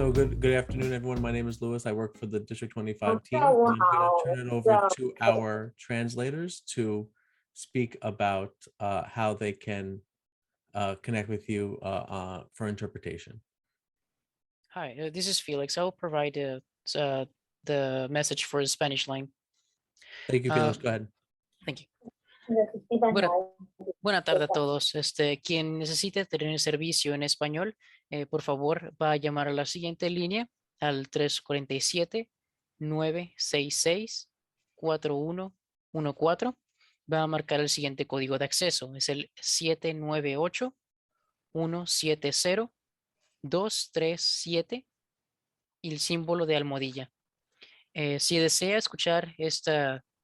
So good afternoon, everyone. My name is Louis. I work for the District 25 team. 下午 And I'm going 好， to turn it 我 over 叫 to our translators to speak about how they can connect with you for interpretation. Hi, this is Felix. I will provide the message for the Spanish line. Thank you, Felix. Go ahead. Thank you. necesitan Buenas tardes a todos. Quien necesite tener servicio en español, por favor, va a llamar a la siguiente línea al 347-966-4114. Va a marcar el siguiente código de acceso. Es el 798-170-237 y el símbolo de almohadilla. Si desea escuchar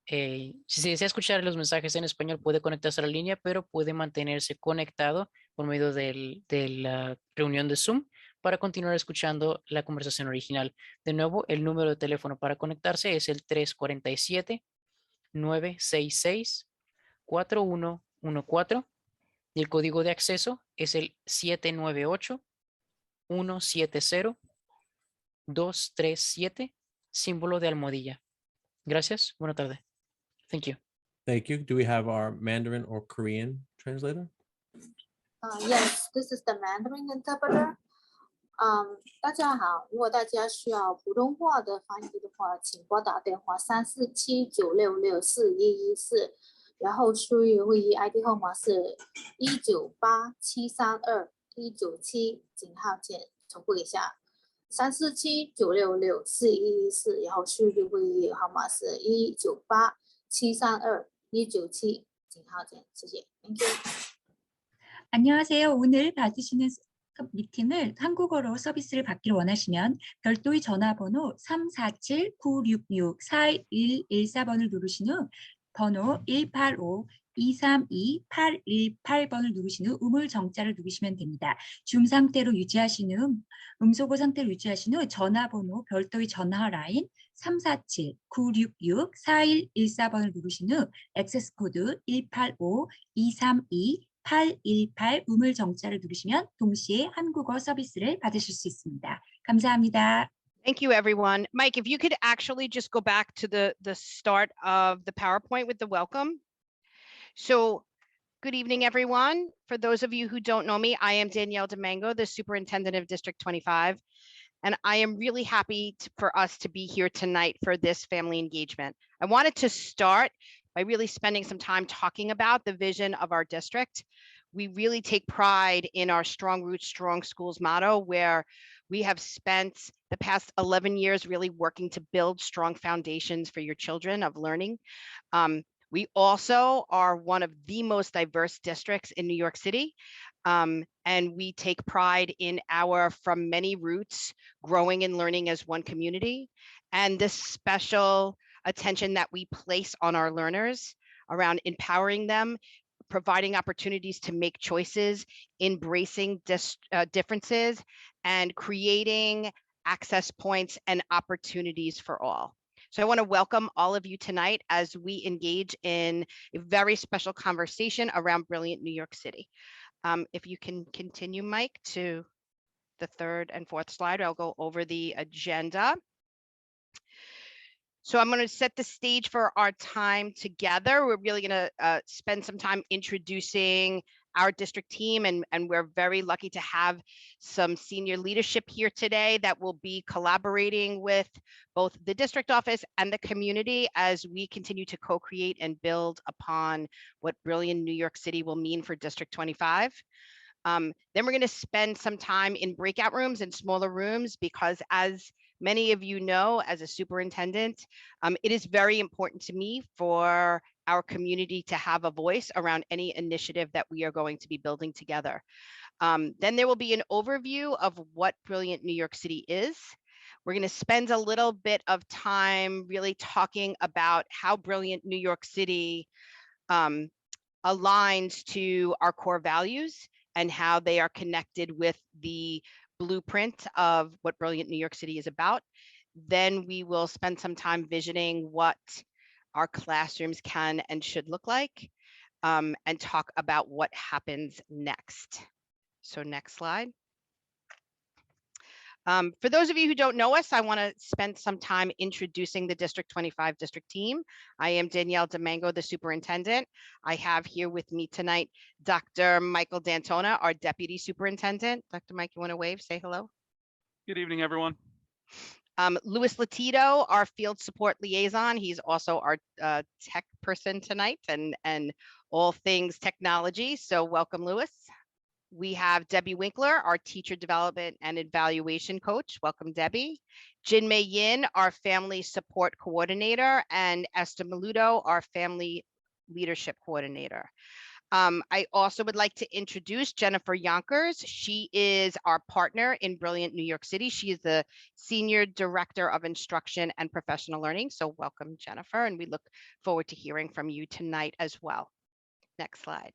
si desea escuchar los mensajes en español, puede conectarse a la línea, pero puede mantenerse conectado por medio de la reunión de Zoom para continuar escuchando la conversación original. De nuevo, el número de teléfono para conectarse es el 347-966-4114 y el código de acceso es el 798-170-237, símbolo de almohadilla. Gracias. Buenas tardes. Thank you. Thank you. Do we have our Mandarin or Korean translator? Yes, this is the Mandarin interpreter. 大家好，如果大家需要普通话的翻译的话，请拨打电话347-966-4114，然后出于会议 ID 号码是198-732-197，井号键，重复一下347-966-4114，然后出于会议号码是198-732-197，井号键，谢谢。Thank you. 안녕하세요. 오늘 받으시는 미팅을 한국어로 서비스를 받기를 원하시면 별도의 전화번호 347-966-4114번을 누르신 후 번호 185-232-818번을 누르신 후 우물 정자를 누르시면 됩니다. 줌 상태로 유지하신 후 음소거 상태로 유지하신 후 전화번호 별도의 전화 라인 347-966-4114번을 누르신 후 액세스 코드 185-232-818 우물 정자를 누르시면 동시에 한국어 서비스를 받으실 수 있습니다. 감사합니다. Thank you, everyone. Mike, if you could actually just go back to the start of the PowerPoint with the welcome. So, good evening, everyone. For those of you who don't know me, I am Danielle Domingo, the Superintendent of District 25, and I am really happy for us to be here tonight for this family engagement. I wanted to start by really spending some time talking about the vision of our district. We really take pride in our Strong Roots, Strong Schools motto, where we have spent the past 11 years really working to build strong foundations for your children of learning. We also are one of the most diverse districts in New York City, and we take pride in our from many roots, growing and learning as one community, and this special attention that we place on our learners around empowering them, providing opportunities to make choices, embracing differences, and creating access points and opportunities for all. So I want to welcome all of you tonight as we engage in a very special conversation around brilliant New York City. If you can continue, Mike, to the third and fourth slide, I'll go over the agenda. So I'm going to set the stage for our time together. We're really going to spend some time introducing our district team, and we're very lucky to have some senior leadership here today that will be collaborating with both the district office and the community as we continue to co-create and build upon what brilliant New York City will mean for District 25. Then we're going to spend some time in breakout rooms and smaller rooms because, as many of you know, as a superintendent, it is very important to me for our community to have a voice around any initiative that we are going to be building together. Then there will be an overview of what brilliant New York City is. We're going to spend a little bit of time really talking about how brilliant New York City aligns to our core values and how they are connected with the blueprint of what brilliant New York City is about. Then we will spend some time visioning what our classrooms can and should look like, and talk about what happens next. So next slide. For those of you who don't know us, I want to spend some time introducing the District 25 district team. I am Danielle Domingo, the superintendent. I have here with me tonight Dr. Michael D'Antona, our deputy superintendent. Dr. Mike, you want to wave, say hello? Good evening, everyone. Louis Latito, our field support liaison. He's also our tech person tonight and all things technology. So welcome, Louis. We have Debbie Winkler, our teacher development and evaluation coach. Welcome, Debbie. Jinmei Yin, our family support coordinator, and Esther Maludo, our family leadership coordinator. I also would like to introduce Jennifer Yonkers. She is our partner in Brilliant New York City. She is the Senior Director of Instruction and Professional Learning. So welcome, Jennifer, and we look forward to hearing from you tonight as well. Next slide.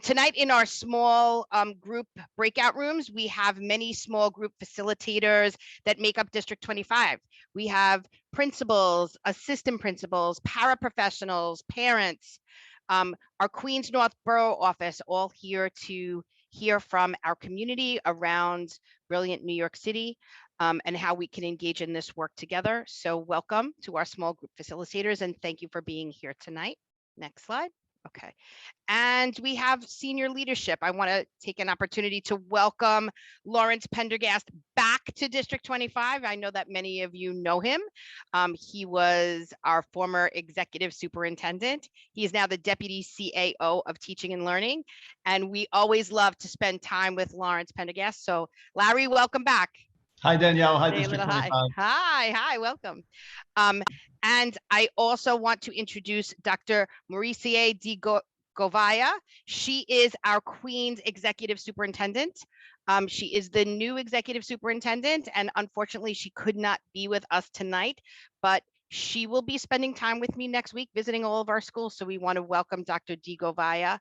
Tonight in our small group breakout rooms, we have many small group facilitators that make up District 25. We have principals, assistant principals, paraprofessionals, parents, our Queens North Borough office, all here to hear from our community around Brilliant New York City and how we can engage in this work together. So welcome to our small group facilitators and thank you for being here tonight. Next slide. Okay. And we have senior leadership. I want to take an opportunity to welcome Lawrence Pendergast back to District 25. I know that many of you know him. He was our former executive superintendent. He is now the deputy CAO of teaching and learning. And we always love to spend time with Lawrence Pendergast. So Larry, welcome back. Hi, Danielle. Hi, Say a District little hi. 25. Hi, welcome. And I also want to introduce Dr. Mauricie Di Govaya. She is our Queens executive superintendent. She is the new executive superintendent, and unfortunately, she could not be with us tonight, but she will be spending time with me next week visiting all of our schools. So we want to welcome Dr. Di Govaya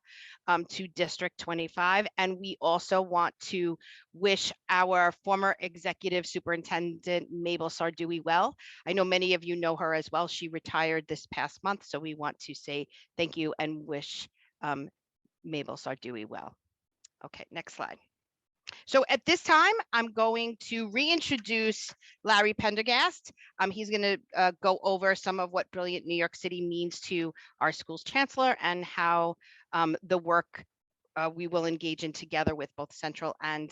to District 25. And we also want to wish our former executive superintendent, Mabel Sardoui, well. I know many of you know her as well. She retired this past month. So we want to say thank you and wish Mabel Sardoui well. Okay, next slide. So at this time, I'm going to reintroduce Larry Pendergast. He's going to go over some of what Brilliant New York City means to our school's chancellor and how the work we will engage in together with both Central and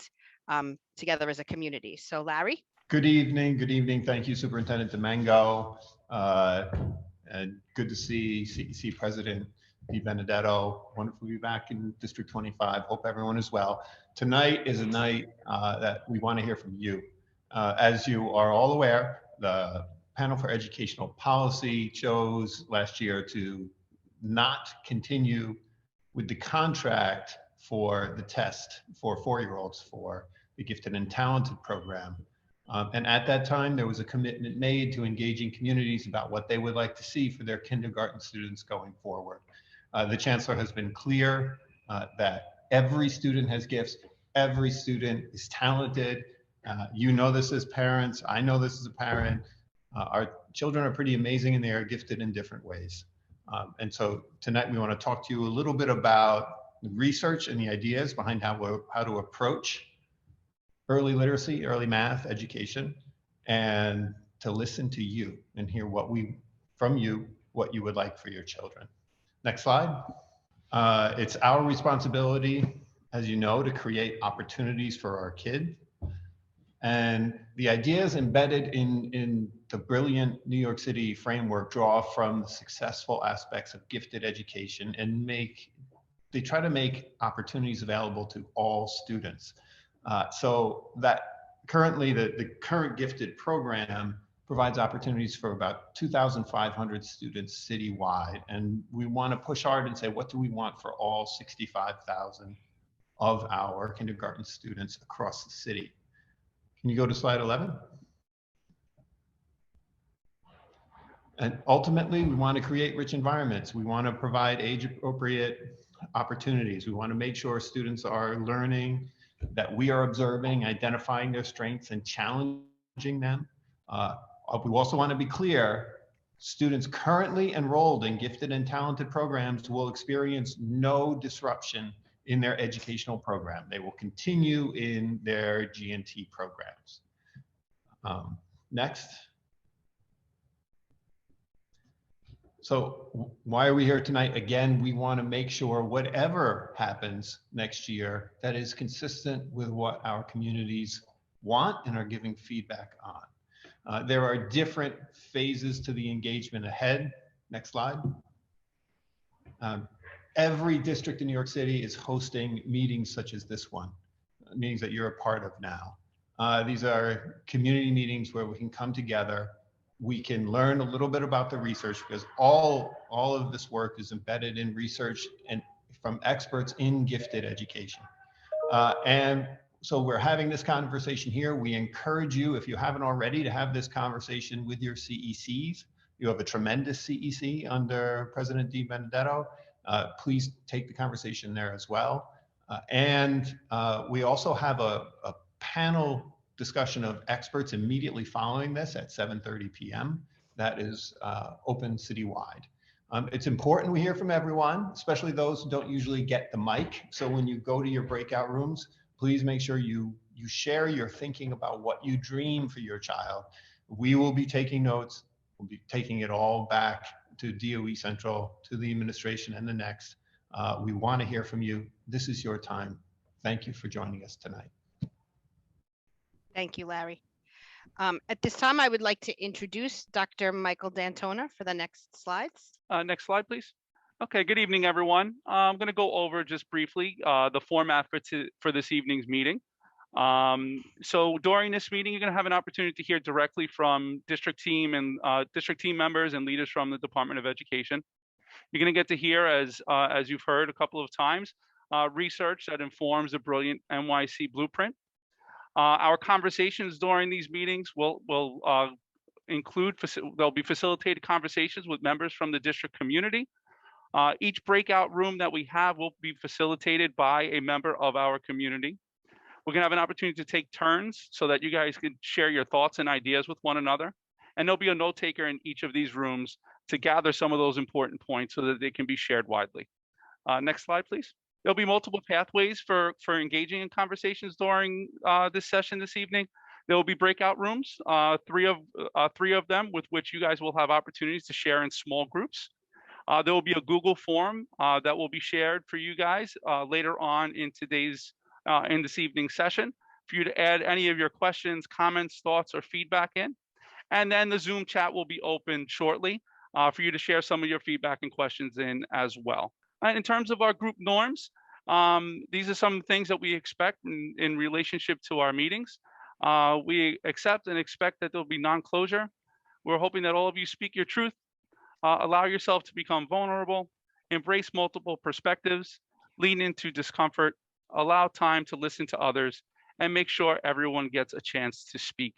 together as a community. So Larry. Good evening. Good evening. Thank you, Superintendent Domingo. And good to see President Di Benedetto. Wonderful to be back in District 25. Hope everyone is well. Tonight is a night that we want to hear from you. As you are all aware, the Panel for Educational Policy chose last year to not continue with the contract for the test for 4-year-olds for the Gifted and Talented program. And at that time, there was a commitment made to engaging communities about what they would like to see for their kindergarten students going forward. The chancellor has been clear that every student has gifts. Every student is talented. You know this as parents. I know this as a parent. Our children are pretty amazing and they are gifted in different ways. And so tonight we want to talk to you a little bit about the research and the ideas behind how to approach early literacy, early math education, and to listen to you and hear from you what you would like for your children. Next slide. It's our responsibility, as you know, to create opportunities for our kids. And the ideas embedded in the Brilliant New York City framework draw from the successful aspects of gifted education and they try to make opportunities available to all students. So that currently the current gifted program provides opportunities for about 2,500 students citywide. And we want to push hard and say, what do we want for all 65,000 of our kindergarten students across the city? Can you go to slide 11? And ultimately, we want to create rich environments. We want to provide age-appropriate opportunities. We want to make sure students are learning, that we are observing, identifying their strengths and challenging them. We also want to be clear, students currently enrolled in gifted and talented programs will experience no disruption in their educational program. They will continue in their G&T programs. Next. So why are we here tonight? Again, we want to make sure whatever happens next year that is consistent with what our communities want and are giving feedback on. There are different phases to the engagement ahead. Next slide. Every district in New York City is hosting meetings such as this one, meetings that you're a part of now. These are community meetings where we can come together. We can learn a little bit about the research, because all of this work is embedded in research and from experts in gifted education. And so we're having this conversation here. We encourage you, if you haven't already, to have this conversation with your CECs. You have a tremendous CEC under President DiBenedetto. Please take the conversation there as well. And we also have a panel discussion of experts immediately following this at 7:30 p.m. That is open citywide. It's important we hear from everyone, especially those who don't usually get the mic. So when you go to your breakout rooms, please make sure you share your thinking about what you dream for your child. We will be taking notes. We'll be taking it all back to DOE Central, to the administration and the next. We want to hear from you. This is your time. Thank you for joining us tonight. Thank you, Larry. At this time, I would like to introduce Dr. Michael D'Antona for the next slides. Next slide, please. Okay, good evening, everyone. I'm going to go over just briefly the format for this evening's meeting. So during this meeting, you're going to have an opportunity to hear directly from district team members and leaders from the Department of Education. You're going to get to hear, as you've heard a couple of times, research that informs the brilliant NYC blueprint. Our conversations during these meetings will include, there'll be facilitated conversations with members from the district community. Each breakout room that we have will be facilitated by a member of our community. We're gonna have an opportunity to take turns so that you guys can share your thoughts and ideas with one another. And there'll be a note taker in each of these rooms to gather some of those important points so that they can be shared widely. Next slide, please. There'll be multiple pathways for engaging in conversations during this session this evening. There will be breakout rooms, three of them, with which you guys will have opportunities to share in small groups. There will be a Google form that will be shared for you guys later on in this evening's session for you to add any of your questions, comments, thoughts, or feedback in. And then the Zoom chat will be open shortly for you to share some of your feedback and questions in as well. And in terms of our group norms, these are some things that we expect in relationship to our meetings. We accept and expect that there'll be non-closure. We're hoping that all of you speak your truth, allow yourself to become vulnerable, embrace multiple perspectives, lean into discomfort, allow time to listen to others, and make sure everyone gets a chance to speak.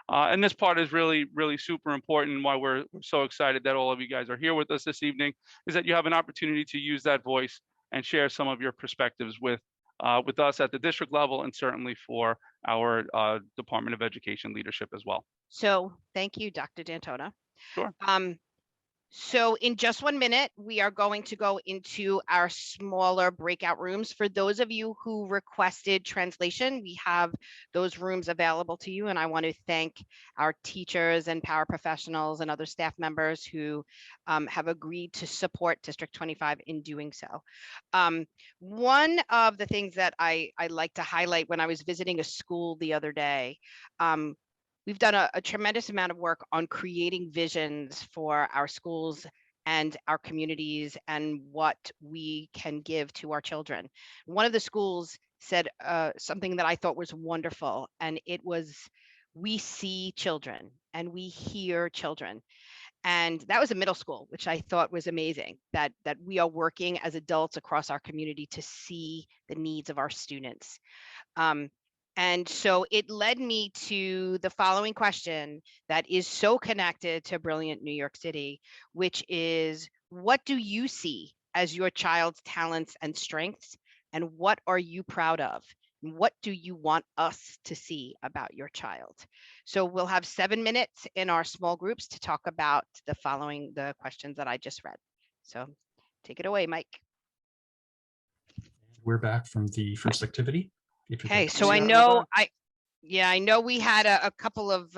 And this part is really, really super important. Why we're so excited that all of you guys are here with us this evening is that you have an opportunity to use that voice and share some of your perspectives with us at the district level, and certainly for our Department of Education leadership as well. So thank you, Dr. D'Antona. Sure. So in just 1 minute, we are going to go into our smaller breakout rooms. For those of you who requested translation, we have those rooms available to you. And I want to thank our teachers and paraprofessionals and other staff members who have agreed to support District 25 in doing so. One of the things that I like to highlight when I was visiting a school the other day, we've done a tremendous amount of work on creating visions for our schools and our communities and what we can give to our children. One of the schools said something that I thought was wonderful, and it was, we see children and we hear children. And that was a middle school, which I thought was amazing, that we are working as adults across our community to see the needs of our students. And so it led me to the following question that is so connected to brilliant New York City, which is, what do you see as your child's talents and strengths? And what are you proud of? And what do you want us to see about your child? So we'll have 7 minutes in our small groups to talk about the questions that I just read. So take it away, Mike. We're back from the first activity. If you'd Okay, like to so I start. know I know we had a couple of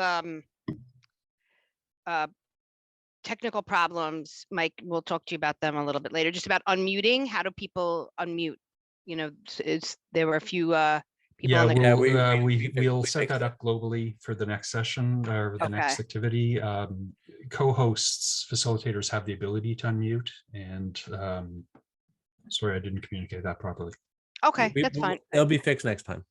technical problems. Mike, we'll talk to you about them a little bit later, just about unmuting. How do people unmute? You know, there were a few people Yeah, on the. we'll set that up globally for the next session or the next Okay. activity. Co-hosts, facilitators have the ability to unmute, and sorry, I didn't communicate that properly. Okay, that's fine. It'll be fixed next time.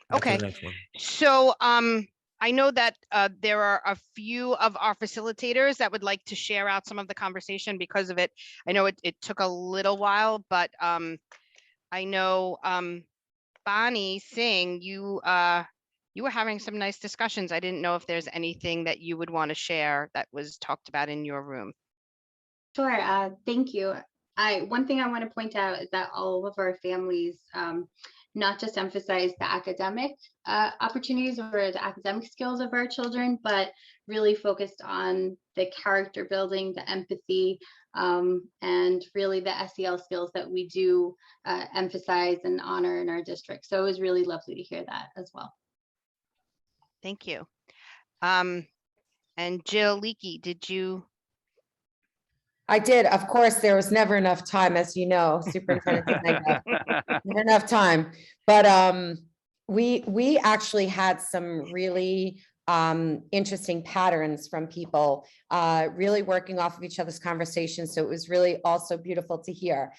After Okay. the next one. So I know that there are a few of our facilitators that would like to share out some of the conversation because of it. I know it took a little while, but I know Bonnie Singh, you were having some nice discussions. I didn't know if there's anything that you would want to share that was talked about in your room. Sure. Thank you. One thing I want to point out is that all of our families not just emphasize the academic opportunities or the academic skills of our children, but really focused on the character building, the empathy, and really the SEL skills that we do emphasize and honor in our district. So it was really lovely to hear that as well. Thank you. And Jill Leakey, did you? I did. Of course, there was never enough time, as you know, Superintendent. Never enough time. But we actually had some really interesting patterns from people really working off of each other's conversations. So it was really also beautiful to hear.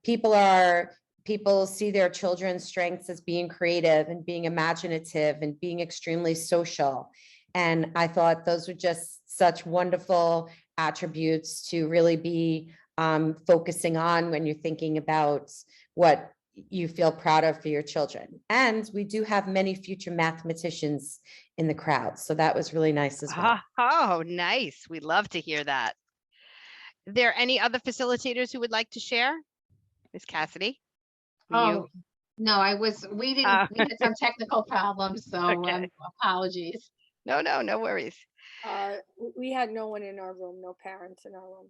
People see their children's strengths as being creative and being imaginative and being extremely social. And I thought those were just such wonderful attributes to really be focusing on when you're thinking about what you feel proud of for your children. And we do have many future mathematicians in the crowd. So that was really nice as well. Oh, nice. We love to hear that. Are there any other facilitators who would like to share? Ms. Cassidy? Oh, no, we had some technical problems, so Okay. apologies. No worries. We had no one in our room, no parents in our room.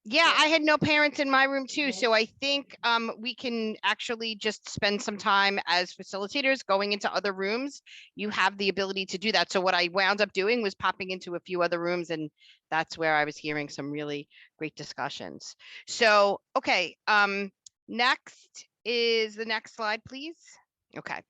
Yeah, I had no parents in my room too. So I think we can actually just spend some time as facilitators going into other rooms. You have the ability to do that. So what I wound up doing was popping into a few other rooms, and that's where I was hearing some really great discussions. So, okay, next is the next slide, please. Okay,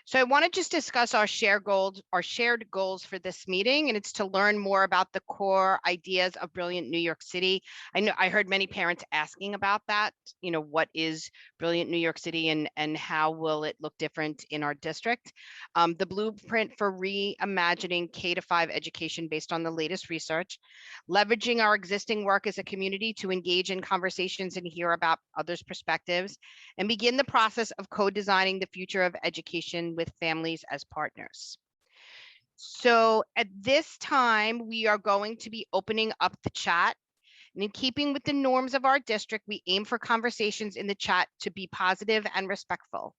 so I want to just discuss our shared goals for this meeting, and it's to learn more about the core ideas of Brilliant New York City. I know I heard many parents asking about that. You know, what is Brilliant New York City and how will it look different in our district? The blueprint for reimagining K-5 education based on the latest research, leveraging our existing work as a community to engage in conversations and hear about others' perspectives, and begin the process of co-designing the future of education with families as partners. So at this time, we are going to be opening up the chat. And in keeping with the norms of our district, we aim for conversations in the chat to be positive and respectful.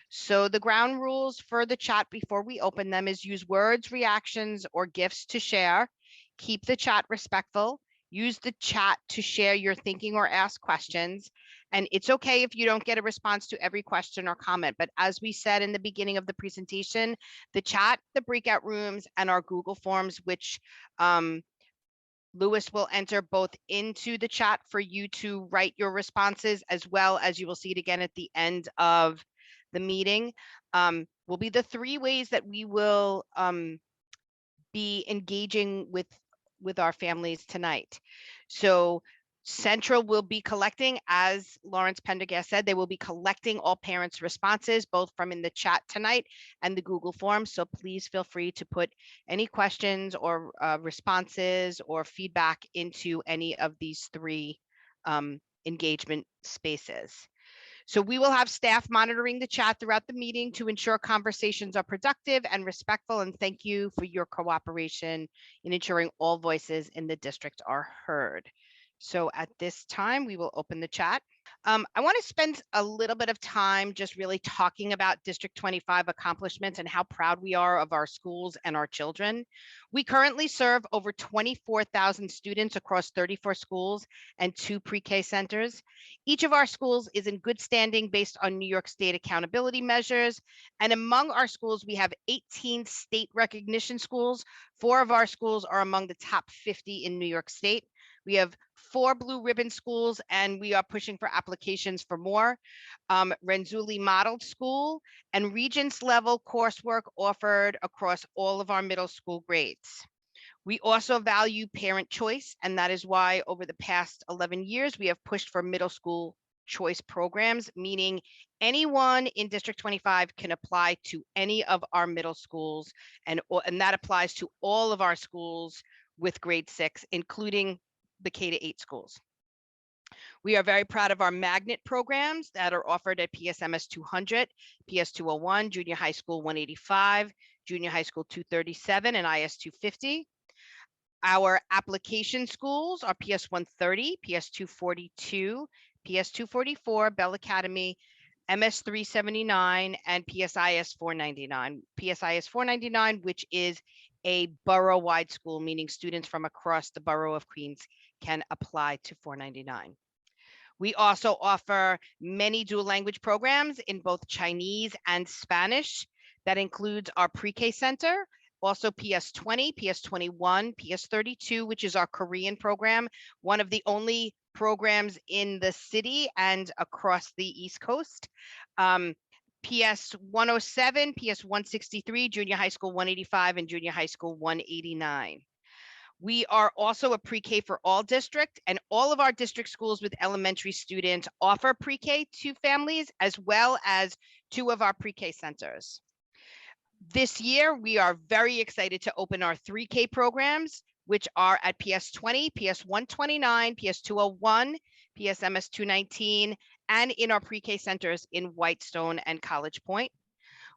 So the ground rules for the chat before we open them is use words, reactions, or GIFs to share. Keep the chat respectful. Use the chat to share your thinking or ask questions. And it's okay if you don't get a response to every question or comment. But as we said in the beginning of the presentation, the chat, the breakout rooms, and our Google Forms, which Louis will enter both into the chat for you to write your responses, as well as you will see it again at the end of the meeting, will be the three ways that we will be engaging with our families tonight. So Central will be collecting, as Lawrence Pendergast said, they will be collecting all parents' responses, both from in the chat tonight and the Google Forms. So please feel free to put any questions or responses or feedback into any of these three engagement spaces. So we will have staff monitoring the chat throughout the meeting to ensure conversations are productive and respectful. And thank you for your cooperation in ensuring all voices in the district are heard. So at this time, we will open the chat. I want to spend a little bit of time just really talking about District 25 accomplishments and how proud we are of our schools and our children. We currently serve over 24,000 students across 34 schools and 2 pre-K centers. Each of our schools is in good standing based on New York State accountability measures. And among our schools, we have 18 state recognition schools. 4 of our schools are among the top 50 in New York State. We have 4 blue ribbon schools, and we are pushing for applications for more. Renzulli Modeled School and Regents level coursework offered across all of our middle school grades. We also value parent choice, and that is why over the past 11 years, we have pushed for middle school choice programs, meaning anyone in District 25 can apply to any of our middle schools, and that applies to all of our schools with grade 6, including the K-8 schools. We are very proud of our magnet programs that are offered at PSMS 200, PS 201, Junior High School 185, Junior High School 237, and IS 250. Our application schools are PS 130, PS 242, PS 244, Bell Academy, MS 379, and PSIS 499. PSIS 499, which is a borough-wide school, meaning students from across the borough of Queens can apply to 499. We also offer many dual language programs in both Chinese and Spanish. That includes our pre-K center, also PS 20, PS 21, PS 32, which is our Korean program, one of the only programs in the city and across the East Coast. PS 107, PS 163, Junior High School 185, and Junior High School 189. We are also a pre-K for all district, and all of our district schools with elementary students offer pre-K to families, as well as 2 of our pre-K centers. This year, we are very excited to open our 3K programs, which are at PS 20, PS 129, PS 201, PSMS 219, and in our pre-K centers in Whitestone and College Point.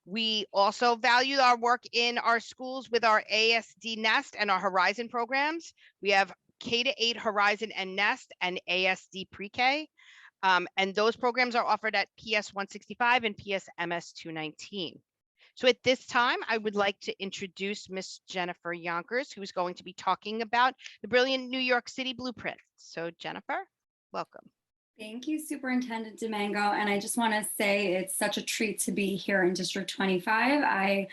We also value our work in our schools with our ASD Nest and our Horizon programs. We have K-8 Horizon and Nest and ASD pre-K. And those programs are offered at PS 165 and PSMS 219. So at this time, I would like to introduce Miss Jennifer Yonkers, who's going to be talking about the brilliant New York City Blueprint. So Jennifer, welcome. Thank you, Superintendent Domingo. And I just want to say it's such a treat to be here in District 25. I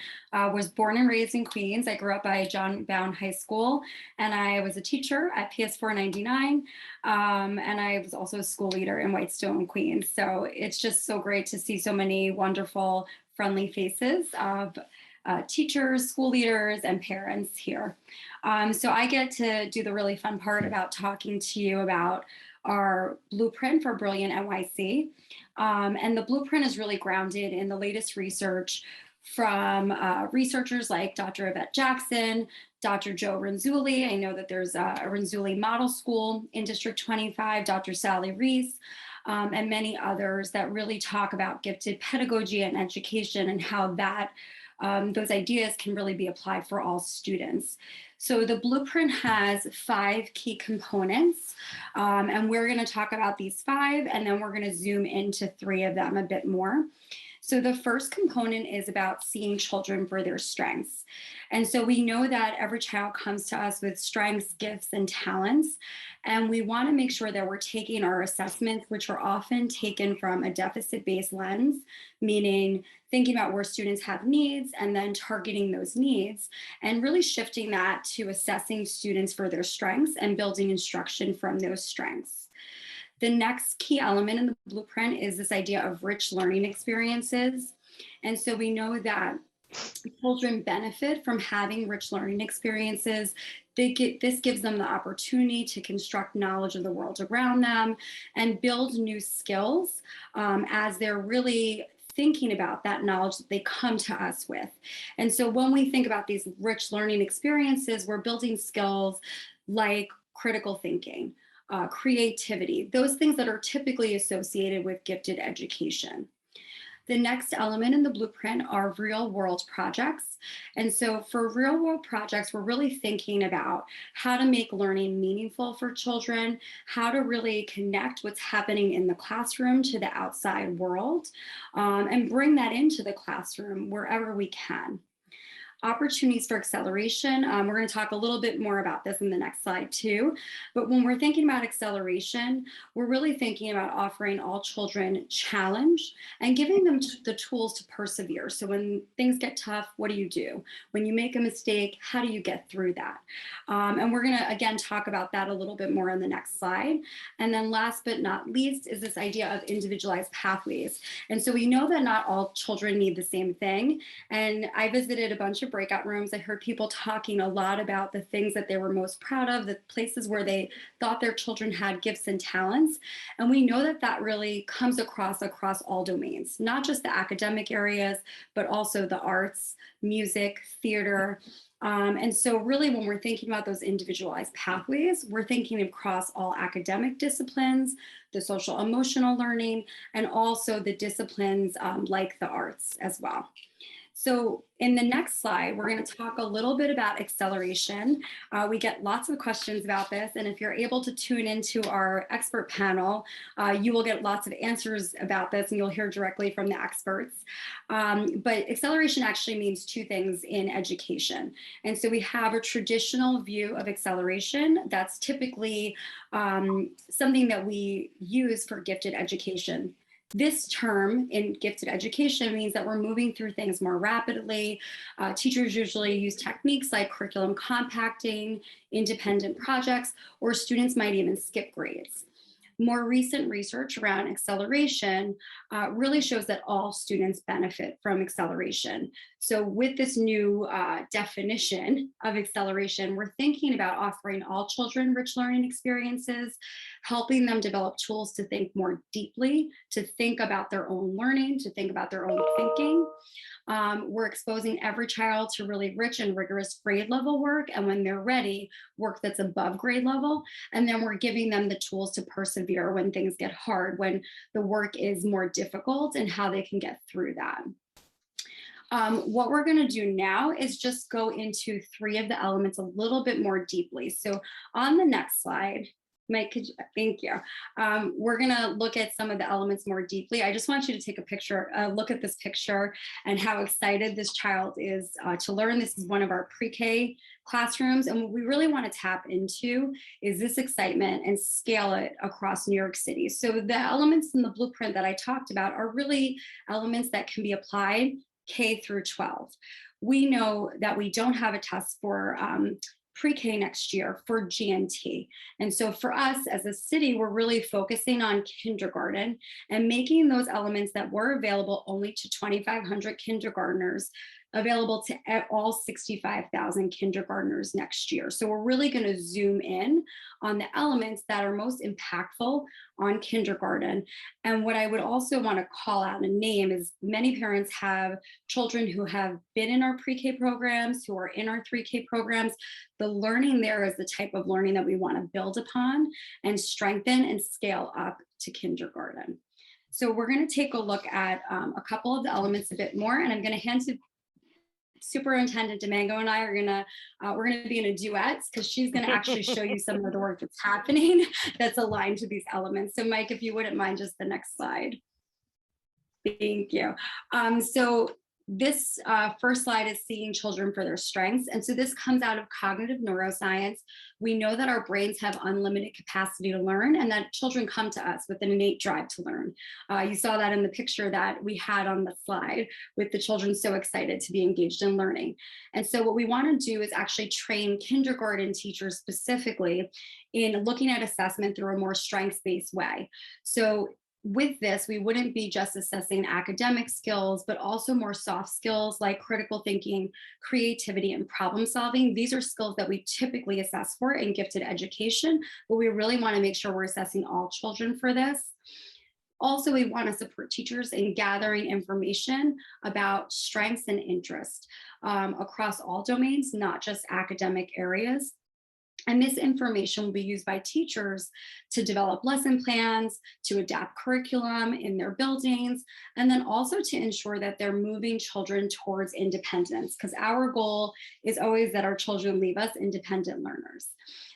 was born and raised in Queens. I grew up by John Bowne High School, and I was a teacher at PS 499. And I was also a school leader in Whitestone, Queens. So it's just so great to see so many wonderful, friendly faces of teachers, school leaders, and parents here. So I get to do the really fun part about talking to you about our blueprint for Brilliant NYC. And the blueprint is really grounded in the latest research from researchers like Dr. Yvette Jackson, Dr. Joe Renzulli. I know that there's a Renzulli Model School in District 25, Dr. Sally Reese, and many others that really talk about gifted pedagogy and education and how that those ideas can really be applied for all students. So the blueprint has 5 key components, and we're going to talk about these 5, and then we're going to zoom into 3 of them a bit more. So the first component is about seeing children for their strengths. And so we know that every child comes to us with strengths, gifts, and talents. And we want to make sure that we're taking our assessments, which are often taken from a deficit-based lens, meaning thinking about where students have needs and then targeting those needs, and really shifting that to assessing students for their strengths and building instruction from those strengths. The next key element in the blueprint is this idea of rich learning experiences. And so we know that children benefit from having rich learning experiences. This gives them the opportunity to construct knowledge of the world around them and build new skills as they're really thinking about that knowledge that they come to us with. And so when we think about these rich learning experiences, we're building skills like critical thinking, creativity, those things that are typically associated with gifted education. The next element in the blueprint are real world projects. And so for real world projects, we're really thinking about how to make learning meaningful for children, how to really connect what's happening in the classroom to the outside world, and bring that into the classroom wherever we can. Opportunities for acceleration. We're going to talk a little bit more about this in the next slide too. But when we're thinking about acceleration, we're really thinking about offering all children challenge and giving them the tools to persevere. So when things get tough, what do you do? When you make a mistake, how do you get through that? And we're going to, again, talk about that a little bit more in the next slide. And then last but not least is this idea of individualized pathways. And so we know that not all children need the same thing. And I visited a bunch of breakout rooms. I heard people talking a lot about the things that they were most proud of, the places where they thought their children had gifts and talents. And we know that that really comes across all domains, not just the academic areas, but also the arts, music, theater. And so really when we're thinking about those individualized pathways, we're thinking across all academic disciplines, the social emotional learning, and also the disciplines like the arts as well. So in the next slide, we're going to talk a little bit about acceleration. We get lots of questions about this, and if you're able to tune into our expert panel, you will get lots of answers about this, and you'll hear directly from the experts. But acceleration actually means two things in education. And so we have a traditional view of acceleration that's typically something that we use for gifted education. This term in gifted education means that we're moving through things more rapidly. Teachers usually use techniques like curriculum compacting, independent projects, or students might even skip grades. More recent research around acceleration really shows that all students benefit from acceleration. So with this new definition of acceleration, we're thinking about offering all children rich learning experiences, helping them develop tools to think more deeply, to think about their own learning, to think about their own thinking. We're exposing every child to really rich and rigorous grade level work, and when they're ready, work that's above grade level. And then we're giving them the tools to persevere when things get hard, when the work is more difficult, and how they can get through that. What we're going to do now is just go into three of the elements a little bit more deeply. So on the next slide, Mike, thank you. We're going to look at some of the elements more deeply. I just want you to take a picture, look at this picture and how excited this child is to learn. This is one of our pre-K classrooms. And what we really want to tap into is this excitement and scale it across New York City. So the elements in the blueprint that I talked about are really elements that can be applied K through 12. We know that we don't have a test for pre-K next year for GNT. And so for us as a city, we're really focusing on kindergarten and making those elements that were available only to 2,500 kindergartners available to all 65,000 kindergartners next year. So we're really going to zoom in on the elements that are most impactful on kindergarten. And what I would also want to call out and name is many parents have children who have been in our pre-K programs, who are in our 3K programs. The learning there is the type of learning that we want to build upon and strengthen and scale up to kindergarten. So we're going to take a look at a couple of the elements a bit more, and I'm going to hand to Superintendent Domingo and I are we're gonna be in a duet because she's gonna actually show you some of the work that's happening that's aligned to these elements. So Mike, if you wouldn't mind, just the next slide. Thank you. So this first slide is seeing children for their strengths. And so this comes out of cognitive neuroscience. We know that our brains have unlimited capacity to learn and that children come to us with an innate drive to learn. You saw that in the picture that we had on the slide with the children so excited to be engaged in learning. And so what we want to do is actually train kindergarten teachers specifically in looking at assessment through a more strengths-based way. So with this, we wouldn't be just assessing academic skills, but also more soft skills like critical thinking, creativity, and problem solving. These are skills that we typically assess for in gifted education, but we really want to make sure we're assessing all children for this. Also, we want to support teachers in gathering information about strengths and interests across all domains, not just academic areas. And this information will be used by teachers to develop lesson plans, to adapt curriculum in their buildings, and then also to ensure that they're moving children towards independence, because our goal is always that our children leave us independent learners.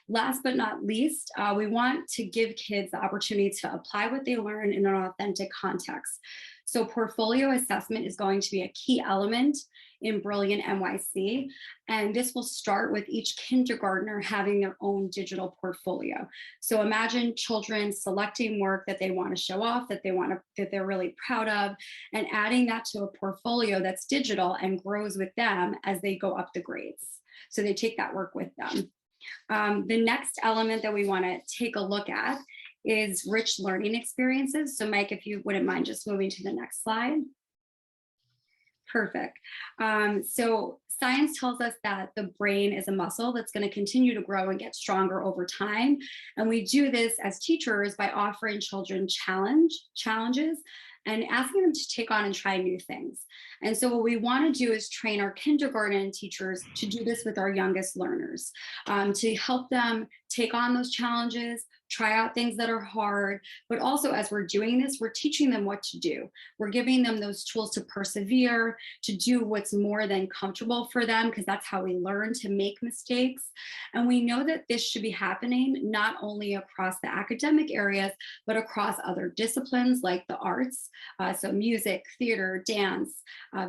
Last but not least, we want to give kids the opportunity to apply what they learn in an authentic context. So portfolio assessment is going to be a key element in Brilliant NYC. And this will start with each kindergartner having their own digital portfolio. So imagine children selecting work that they want to show off, that they're really proud of, and adding that to a portfolio that's digital and grows with them as they go up the grades. So they take that work with them. The next element that we want to take a look at is rich learning experiences. So Mike, if you wouldn't mind just moving to the next slide. Perfect. So science tells us that the brain is a muscle that's going to continue to grow and get stronger over time. And we do this as teachers by offering children challenges and asking them to take on and try new things. And so what we want to do is train our kindergarten teachers to do this with our youngest learners, to help them take on those challenges, try out things that are hard, but also as we're doing this, we're teaching them what to do. We're giving them those tools to persevere, to do what's more than comfortable for them, because that's how we learn to make mistakes. And we know that this should be happening not only across the academic areas, but across other disciplines like the arts, so music, theater, dance,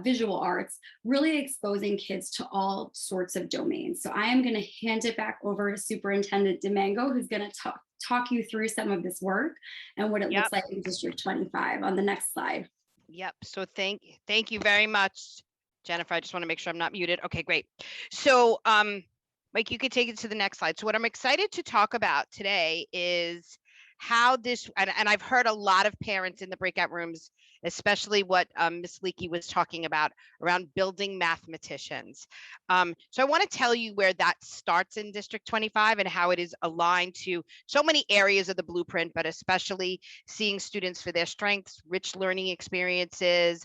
visual arts, really exposing kids to all sorts of domains. So I am going to hand it back over to Superintendent Domingo, who's going to talk you through some of this work and what it looks like in District 25 on the next slide. Yep. So thank you very much, Jennifer. I just want to make sure I'm not muted. Okay, great. So Mike, you could take it to the next slide. So what I'm excited to talk about today is how this, and I've heard a lot of parents in the breakout rooms, especially what Ms. Leakey was talking about around building mathematicians. So I want to tell you where that starts in District 25 and how it is aligned to so many areas of the blueprint, but especially seeing students for their strengths, rich learning experiences,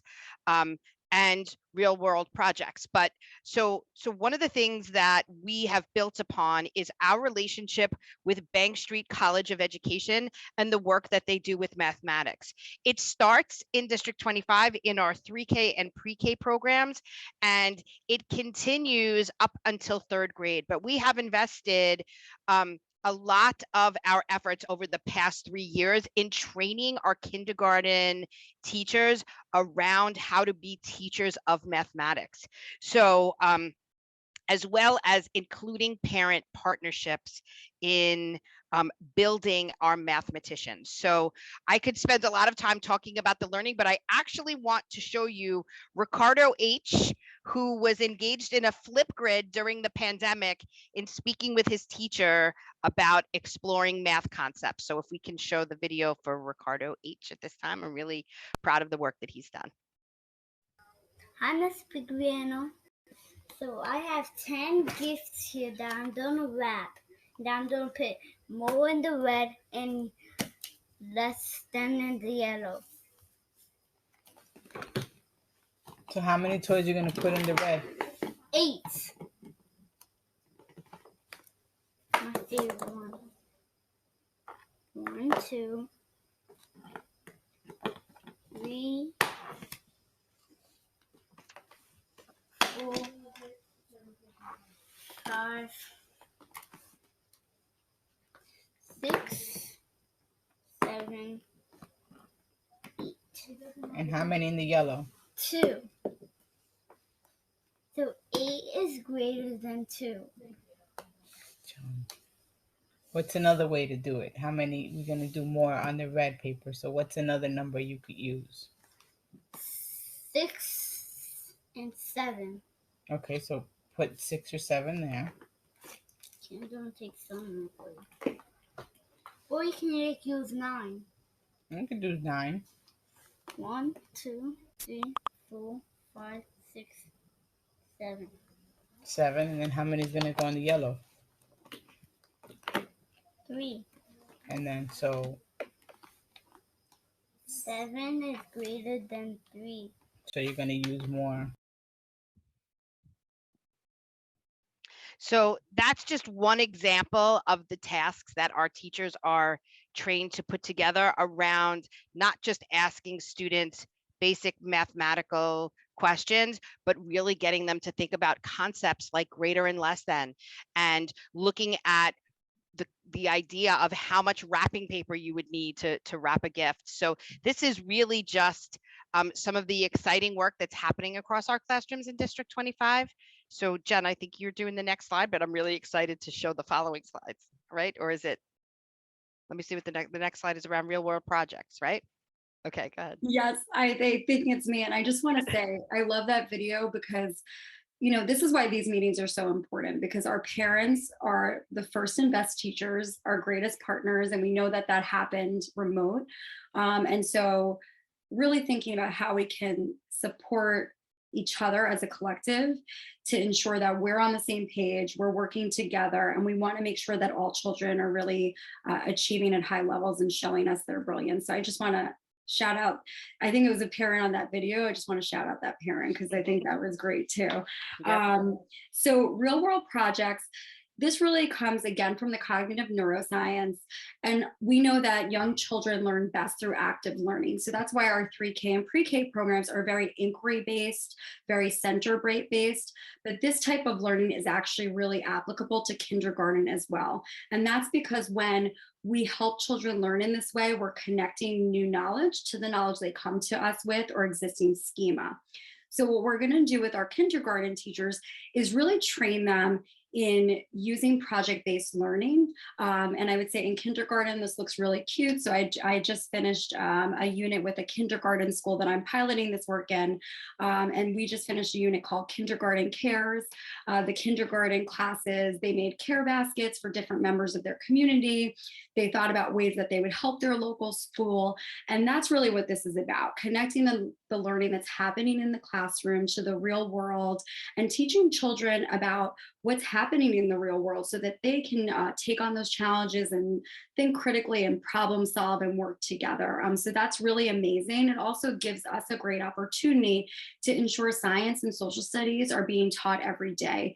and real world projects. But so one of the things that we have built upon is our relationship with Bank Street College of Education and the work that they do with mathematics. It starts in District 25 in our 3K and pre-K programs, and it continues up until 3rd grade. But we have invested a lot of our efforts over the past 3 years in training our kindergarten teachers around how to be teachers of mathematics. So as well as including parent partnerships in building our mathematicians. So I could spend a lot of time talking about the learning, but I actually want to show you Ricardo H., who was engaged in a Flipgrid during the pandemic in speaking with his teacher about exploring math concepts. So if we can show the video for Ricardo H. at this time, I'm really proud of the work that he's done. Hi, Ms. Pigliano. So I have 10 gifts here that I'm gonna wrap. That I'm gonna put more in the red and less than in the yellow. So how many toys are you gonna put in the red? 8. My favorite one. 1, 2, 3, 4, 5, 6, 7, 8. And how many in the yellow? 2. So 8 is greater than 2. What's another way to do it? How many? We're gonna do more on the red paper. So what's another number you could use? 6 and 7. Okay, so put 6 or 7 there. I'm gonna take some for you. Or you can use 9. You can do 9. 1, 2, 3, 4, 5, 6, 7. 7, and then how many is gonna go in the yellow? 3. And then so 7 is greater than 3. you're gonna use more. So that's just one example of the tasks that our teachers are trained to put together around not just asking students basic mathematical questions, but really getting them to think about concepts like greater and less than, and looking at the idea of how much wrapping paper you would need to wrap a gift. So this is really just some of the exciting work that's happening across our classrooms in District 25. So Jen, I think you're doing the next slide, but I'm really excited to show the following slides, right? Or is it, let me see what the next slide is around real world projects, right? Okay, go ahead. Yes, they think it's me. And I just want to say, I love that video because, you know, this is why these meetings are so important, because our parents are the first and best teachers, our greatest partners, and we know that that happened remote. And so really thinking about how we can support each other as a collective to ensure that we're on the same page, we're working together, and we want to make sure that all children are really achieving at high levels and showing us their brilliance. So I just want to shout out, I think it was a parent on that video. I just want to shout out that parent because I think that was great too. Yep. So real world projects, this really comes again from the cognitive neuroscience. And we know that young children learn best through active learning. So that's why our 3K and pre-K programs are very inquiry-based, very center-based. But this type of learning is actually really applicable to kindergarten as well. And that's because when we help children learn in this way, we're connecting new knowledge to the knowledge they come to us with or existing schema. So what we're going to do with our kindergarten teachers is really train them in using project-based learning. And I would say in kindergarten, this looks really cute. So I just finished a unit with a kindergarten school that I'm piloting this work in. And we just finished a unit called Kindergarten Cares. The kindergarten classes, they made care baskets for different members of their community. They thought about ways that they would help their local school. And that's really what this is about, connecting the learning that's happening in the classroom to the real world and teaching children about what's happening in the real world so that they can take on those challenges and think critically and problem solve and work together. So that's really amazing. It also gives us a great opportunity to ensure science and social studies are being taught every day.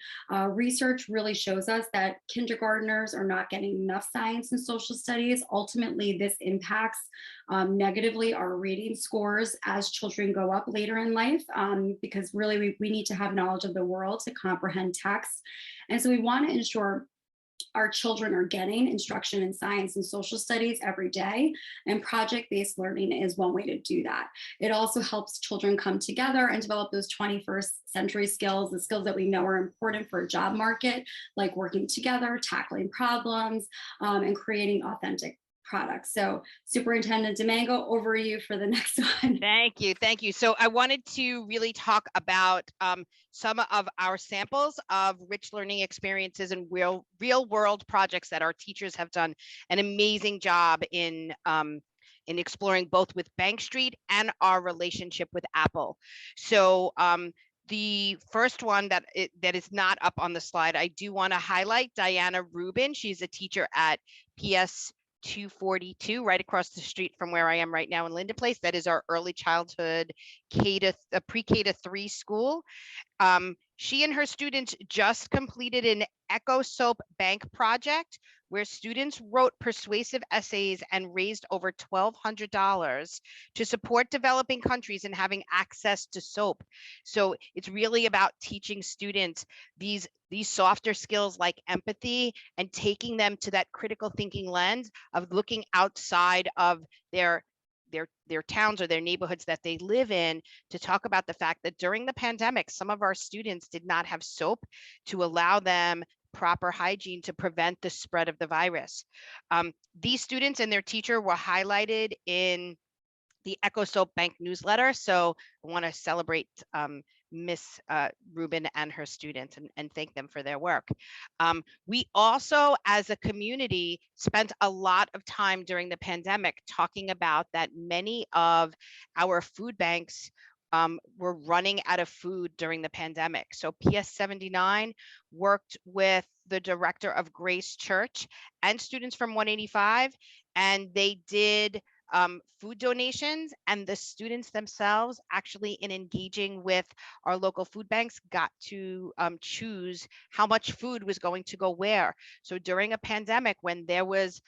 Research really shows us that kindergartners are not getting enough science and social studies. Ultimately, this impacts negatively our reading scores as children go up later in life, because really we need to have knowledge of the world to comprehend text. And so we want to ensure our children are getting instruction in science and social studies every day, and project-based learning is one way to do that. It also helps children come together and develop those 21st century skills, the skills that we know are important for a job market, like working together, tackling problems, and creating authentic products. So Superintendent Domingo, over to you for the next one. Thank you. Thank you. So I wanted to really talk about some of our samples of rich learning experiences and real world projects that our teachers have done an amazing job in exploring, both with Bank Street and our relationship with Apple. So the first one that is not up on the slide, I do want to highlight Diana Rubin. She's a teacher at PS 242, right across the street from where I am right now in Linden Place. That is our early childhood pre-K to 3 school. She and her students just completed an Echo Soap Bank project where students wrote persuasive essays and raised over $1,200 to support developing countries in having access to soap. So it's really about teaching students these softer skills like empathy and taking them to that critical thinking lens of looking outside of their towns or their neighborhoods that they live in, to talk about the fact that during the pandemic, some of our students did not have soap to allow them proper hygiene to prevent the spread of the virus. These students and their teacher were highlighted in the Echo Soap Bank newsletter. So I want to celebrate Miss Rubin and her students and thank them for their work. We also, as a community, spent a lot of time during the pandemic talking about that many of our food banks were running out of food during the pandemic. So PS 79 worked with the director of Grace Church and students from 185, and they did food donations, and the students themselves actually in engaging with our local food banks got to choose how much food was going to go where. So during a pandemic, when there was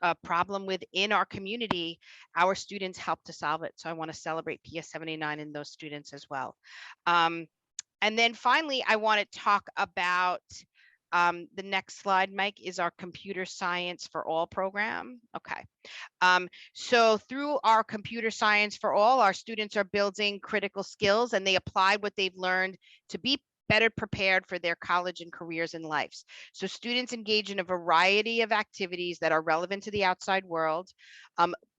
a problem within our community, our students helped to solve it. So I want to celebrate PS 79 and those students as well. And then finally, I want to talk about the next slide, Mike, is our Computer Science for All program. Okay. So through our Computer Science for All, our students are building critical skills, and they applied what they've learned to be better prepared for their college and careers and lives. So students engage in a variety of activities that are relevant to the outside world.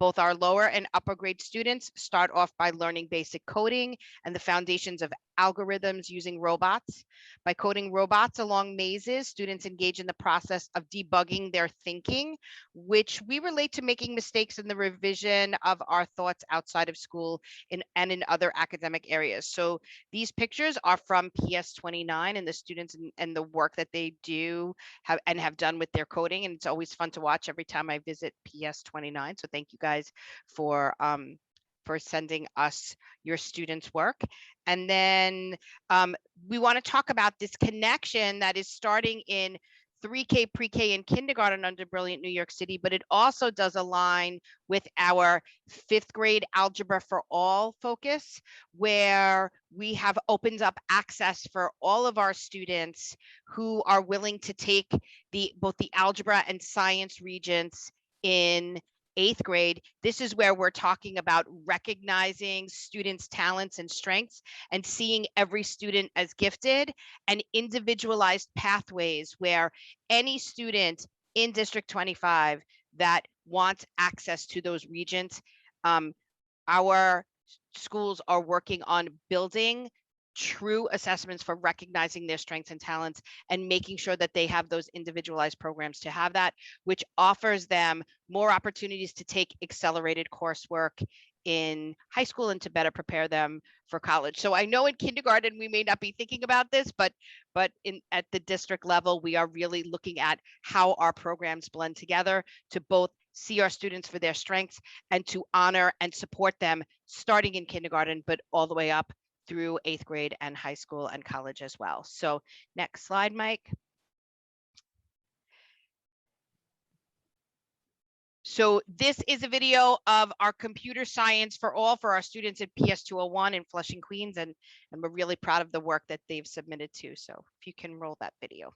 Both our lower and upper grade students start off by learning basic coding and the foundations of algorithms using robots. By coding robots along mazes, students engage in the process of debugging their thinking, which we relate to making mistakes in the revision of our thoughts outside of school and in other academic areas. So these pictures are from PS 29 and the students and the work that they do have done with their coding. And it's always fun to watch every time I visit PS 29. So thank you guys for sending us your students' work. And then we want to talk about this connection that is starting in 3K, pre-K, and kindergarten under Brilliant New York City, but it also does align with our 5th grade Algebra for All focus, where we have opened up access for all of our students who are willing to take both the algebra and science regents in 8th grade. This is where we're talking about recognizing students' talents and strengths and seeing every student as gifted, and individualized pathways where any student in District 25 that wants access to those regents, our schools are working on building true assessments for recognizing their strengths and talents and making sure that they have those individualized programs to have that, which offers them more opportunities to take accelerated coursework in high school and to better prepare them for college. So I know in kindergarten we may not be thinking about this, but at the district level, we are really looking at how our programs blend together to both see our students for their strengths and to honor and support them starting in kindergarten, but all the way up through 8th grade and high school and college as well. So next slide, Mike. So this is a video of our Computer Science for All for our students at PS 201 in Flushing, Queens, and we're really proud of the work that they've submitted to. So if you can roll that video.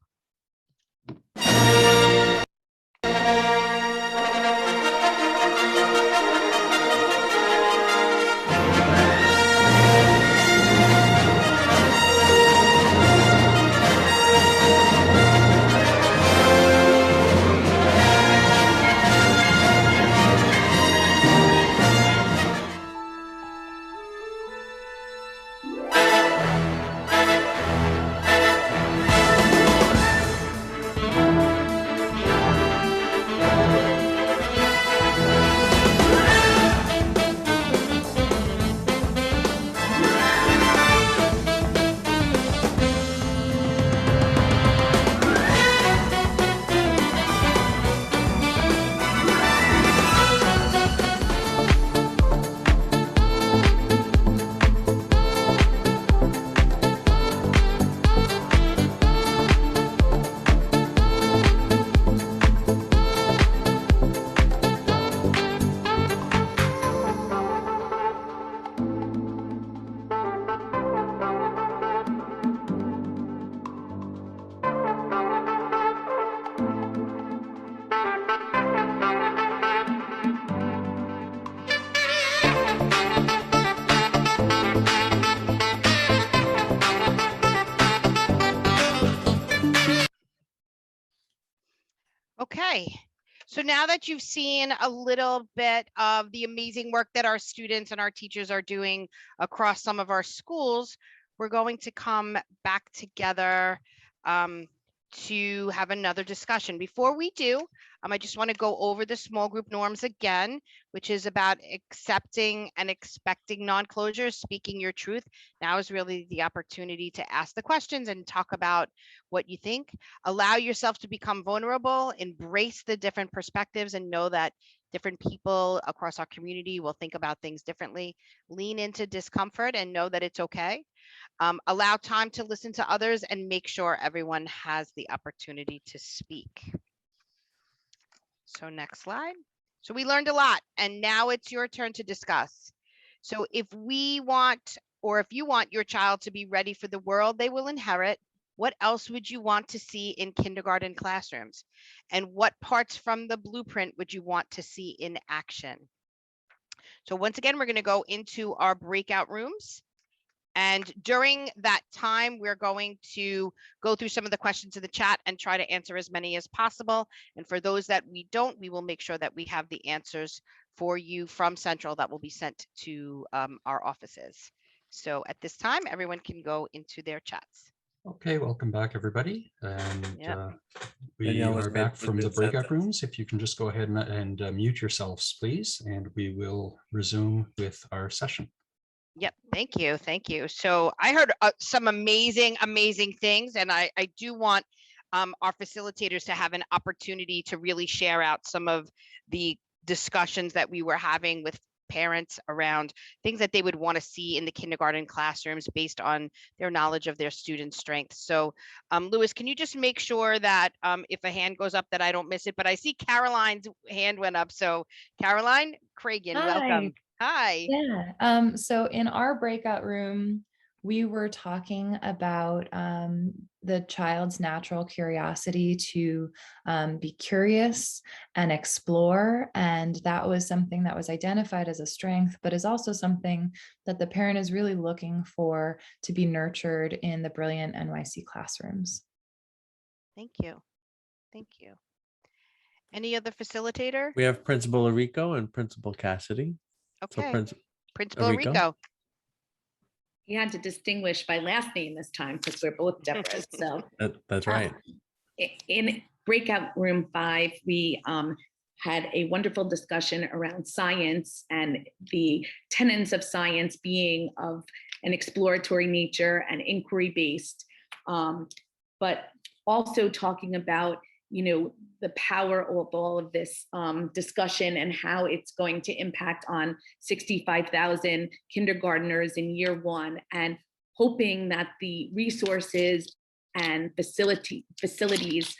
Okay, so now that you've seen a little bit of the amazing work that our students and our teachers are doing across some of our schools, we're going to come back together to have another discussion. Before we do, I just want to go over the small group norms again, which is about accepting and expecting non-closure, speaking your truth. Now is really the opportunity to ask the questions and talk about what you think. Allow yourself to become vulnerable, embrace the different perspectives, and know that Different people across our community will think about things differently. Lean into discomfort and know that it's okay. Allow time to listen to others and make sure everyone has the opportunity to speak. So next slide. So we learned a lot, and now it's your turn to discuss. So if we want, or if you want your child to be ready for the world they will inherit, what else would you want to see in kindergarten classrooms? And what parts from the blueprint would you want to see in action? So once again, we're going to go into our breakout rooms. And during that time, we're going to go through some of the questions in the chat and try to answer as many as possible. And for those that we don't, we will make sure that we have the answers for you from Central that will be sent to our offices. So at this time, everyone can go into their chats. Okay, welcome back, everybody. And Yep. we Danielle was are back mid- from the mid-sentence. breakout rooms. If you can just go ahead and mute yourselves, please, and we will resume with our session. Yep, thank you, thank you. So I heard some amazing things, and I do want our facilitators to have an opportunity to really share out some of the discussions that we were having with parents around things that they would want to see in the kindergarten classrooms based on their knowledge of their students' strengths. So Louis, can you just make sure that if a hand goes up that I don't miss it, but I see Caroline's hand went up. So Caroline Cragen, welcome. Hi. Yeah. So in our breakout room, we were talking about the child's natural curiosity to be curious and explore. And that was something that was identified as a strength, but is also something that the parent is really looking for to be nurtured in the brilliant NYC classrooms. Thank you. Thank you. Any other facilitator? We have Principal Arico and Principal Cassidy. Okay. So Principal Arico. You had to distinguish by last name this time because we're both Deborahs. So That's right. In breakout room 5, we had a wonderful discussion around science and the tenets of science being of an exploratory nature and inquiry based, but also talking about, you know, the power of all of this discussion and how it's going to impact on 65,000 kindergartners in year 1, and hoping that the resources and facilities,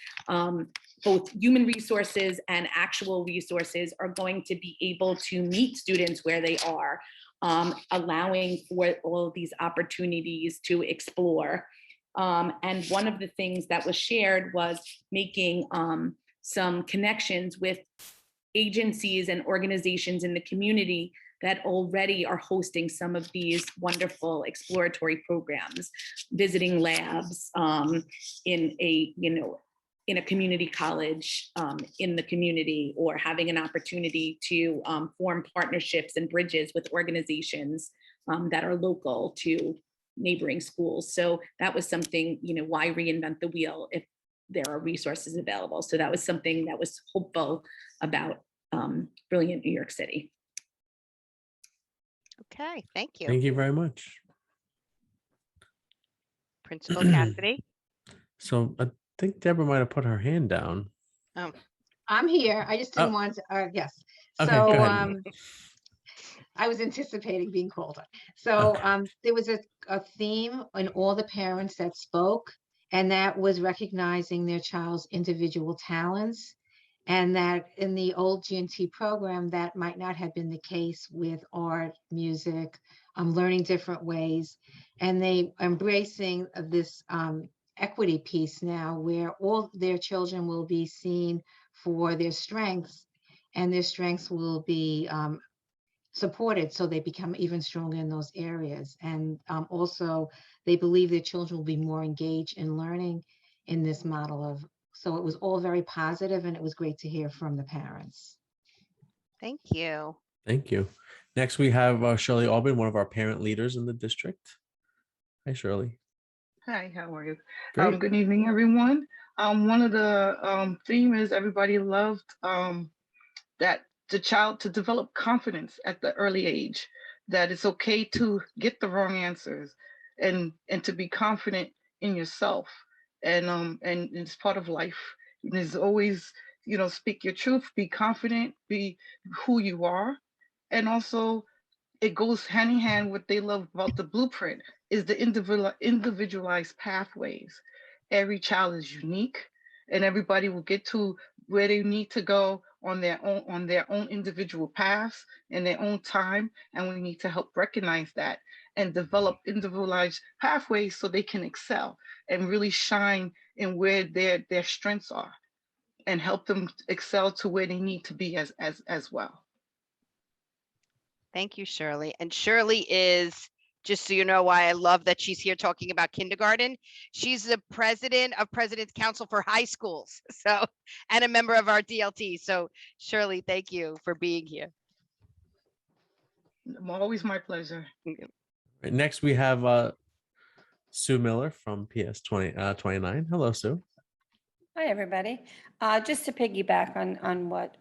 both human resources and actual resources, are going to be able to meet students where they are, allowing for all of these opportunities to explore. And one of the things that was shared was making some connections with agencies and organizations in the community that already are hosting some of these wonderful exploratory programs, visiting labs in a, you know, in a community college in the community, or having an opportunity to form partnerships and bridges with organizations that are local to neighboring schools. So that was something, you know, why reinvent the wheel if there are resources available? So that was something that was hopeful about Brilliant New York City. Okay, thank you. Thank you very much. Principal Cassidy. So I think Deborah might have put her hand down. Oh, I'm here. I just didn't want to, yes. Okay, So go ahead. I was anticipating being called on. So there was a theme in all the parents that spoke, and that was recognizing their child's individual talents. And that in the old G&T program, that might not have been the case with art, music, learning different ways. And they embracing this equity piece now, where all their children will be seen for their strengths, and their strengths will be supported so they become even stronger in those areas. And also they believe their children will be more engaged in learning in this model of, so it was all very positive, and it was great to hear from the parents. Thank you. Thank you. Next, we have Shirley Albin, one of our parent leaders in the district. Hi, Shirley. Hi, how are you? Great. Good evening, everyone. One of the theme is everybody loved that the child to develop confidence at the early age, that it's okay to get the wrong answers, and to be confident in yourself, and it's part of life. There's always speak your truth, be confident, be who you are. And also it goes hand in hand. What they love about the blueprint is the individualized pathways. Every child is unique, and everybody will get to where they need to go on their own individual paths in their own time. And we need to help recognize that and develop individualized pathways so they can excel and really shine in where their strengths are, and help them excel to where they need to be as well. Thank you, Shirley. And Shirley is, just so you know why I love that she's here talking about kindergarten, she's the president of President's Council for High Schools, so, and a member of our DLT. So Shirley, thank you for being here. Always my pleasure. Right, next, we have Sue Miller from PS 29. Hello, Sue. Hi, everybody. Just to piggyback on what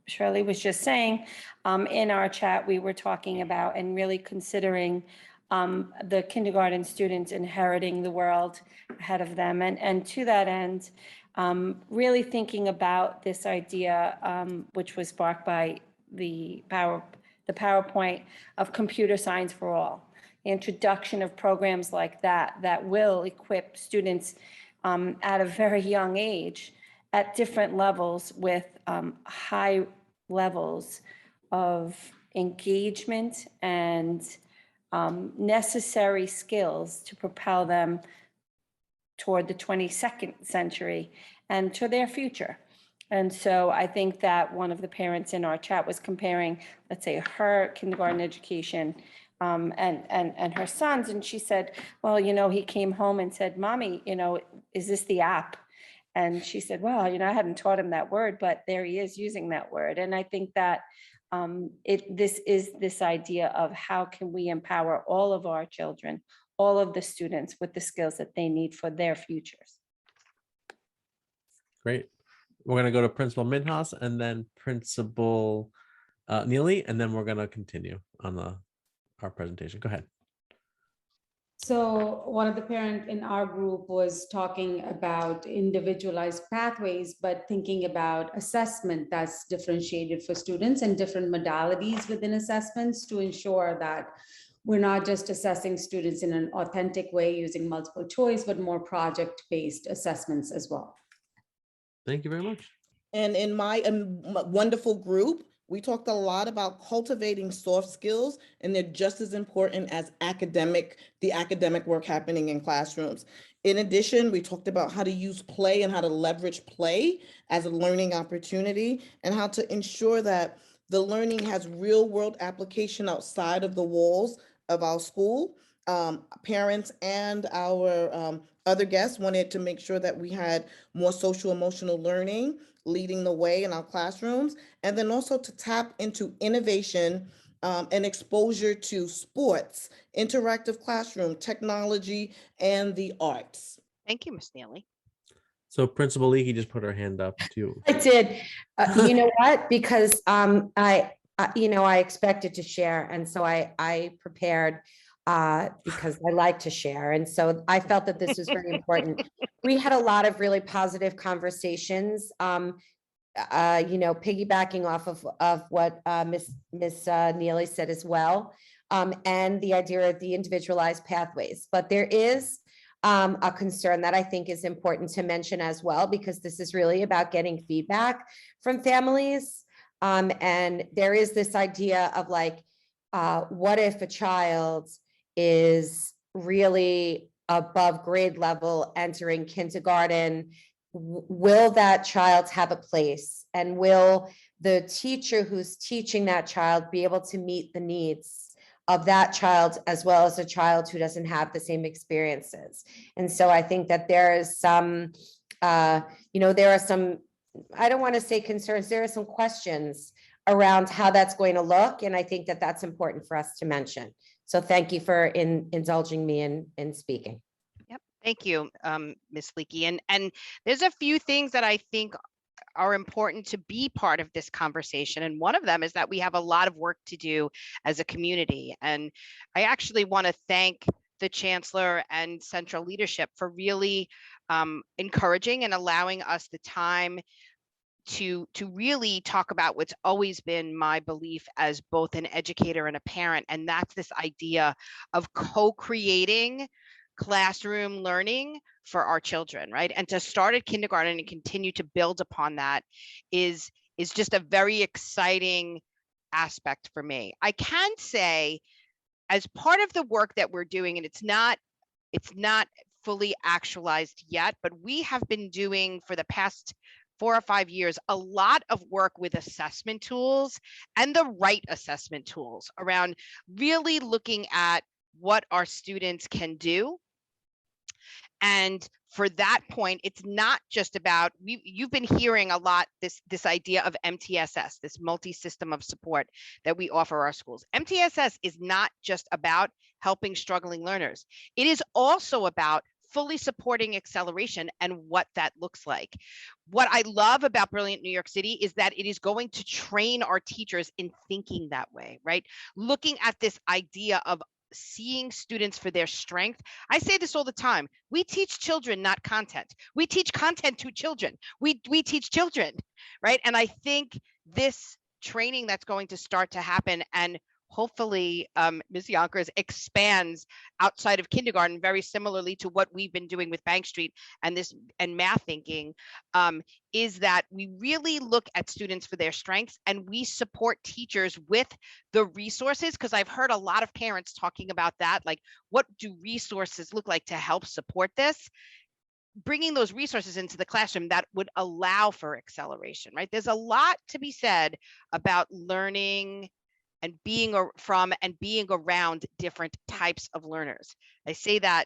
Shirley was just saying, in our chat, we were talking about and really considering the kindergarten students inheriting the world ahead of them. And to that end, really thinking about this idea, which was sparked by the PowerPoint of computer science for all. The introduction of programs like that will equip students at a very young age at different levels with high levels of engagement and necessary skills to propel them toward the 22nd century and to their future. And so I think that one of the parents in our chat was comparing, let's say, her kindergarten education and her son's, and she said, well, he came home and said, Mommy, is this the app? And she said, well, I hadn't taught him that word, but there he is using that word. And I think that this is this idea of how can we empower all of our children, all of the students with the skills that they need for their futures. Great. We're going to go to Principal Minhas and then Principal Neely, and then we're going to continue on our presentation. Go ahead. So one of the parents in our group was talking about individualized pathways, but thinking about assessment that's differentiated for students and different modalities within assessments to ensure that we're not just assessing students in an authentic way using multiple choice, but more project-based assessments as well. Thank you very much. And in my wonderful group, we talked a lot about cultivating soft skills, and they're just as important as the academic work happening in classrooms. In addition, we talked about how to use play and how to leverage play as a learning opportunity, and how to ensure that the learning has real world application outside of the walls of our school. Parents and our other guests wanted to make sure that we had more social emotional learning leading the way in our classrooms, and then also to tap into innovation and exposure to sports, interactive classroom, technology, and the arts. Thank you, Ms. Neely. So Principal Leakey just put her hand up too. I did. You know what? Because I expected to share, and so I prepared because I like to share, and so I felt that this was very important. We had a lot of really positive conversations. Piggybacking off of what Miss Neely said as well, and the idea of the individualized pathways. But there is a concern that I think is important to mention as well, because this is really about getting feedback from families. And there is this idea of like, what if a child is really above grade level entering kindergarten? Will that child have a place? And will the teacher who's teaching that child be able to meet the needs of that child as well as a child who doesn't have the same experiences? And so I think that there is some, there are some, I don't want to say concerns, there are some questions around how that's going to look. And I think that that's important for us to mention. So thank you for indulging me in speaking. Yep. Thank you, Ms. Leakey. And there's a few things that I think are important to be part of this conversation. And one of them is that we have a lot of work to do as a community. And I actually want to thank the Chancellor and Central leadership for really encouraging and allowing us the time to really talk about what's always been my belief as both an educator and a parent, and that's this idea of co-creating classroom learning for our children, right? And to start at kindergarten and continue to build upon that is just a very exciting aspect for me. I can say, as part of the work that we're doing, and it's not fully actualized yet, but we have been doing for the past 4 or 5 years a lot of work with assessment tools and the right assessment tools around really looking at what our students can do. And for that point, it's not just about, you've been hearing a lot this idea of MTSS, this multi-system of support that we offer our schools. MTSS is not just about helping struggling learners. It is also about fully supporting acceleration and what that looks like. What I love about Brilliant New York City is that it is going to train our teachers in thinking that way, right? Looking at this idea of seeing students for their strength. I say this all the time. We teach children, not content. We teach content to children. We teach children, right? And I think this training that's going to start to happen, and hopefully Ms. Yonkers expands outside of kindergarten, very similarly to what we've been doing with Bank Street and math thinking, is that we really look at students for their strengths and we support teachers with the resources, because I've heard a lot of parents talking about that, like, what do resources look like to help support this? Bringing those resources into the classroom that would allow for acceleration, right? There's a lot to be said about learning and being around different types of learners. I say that,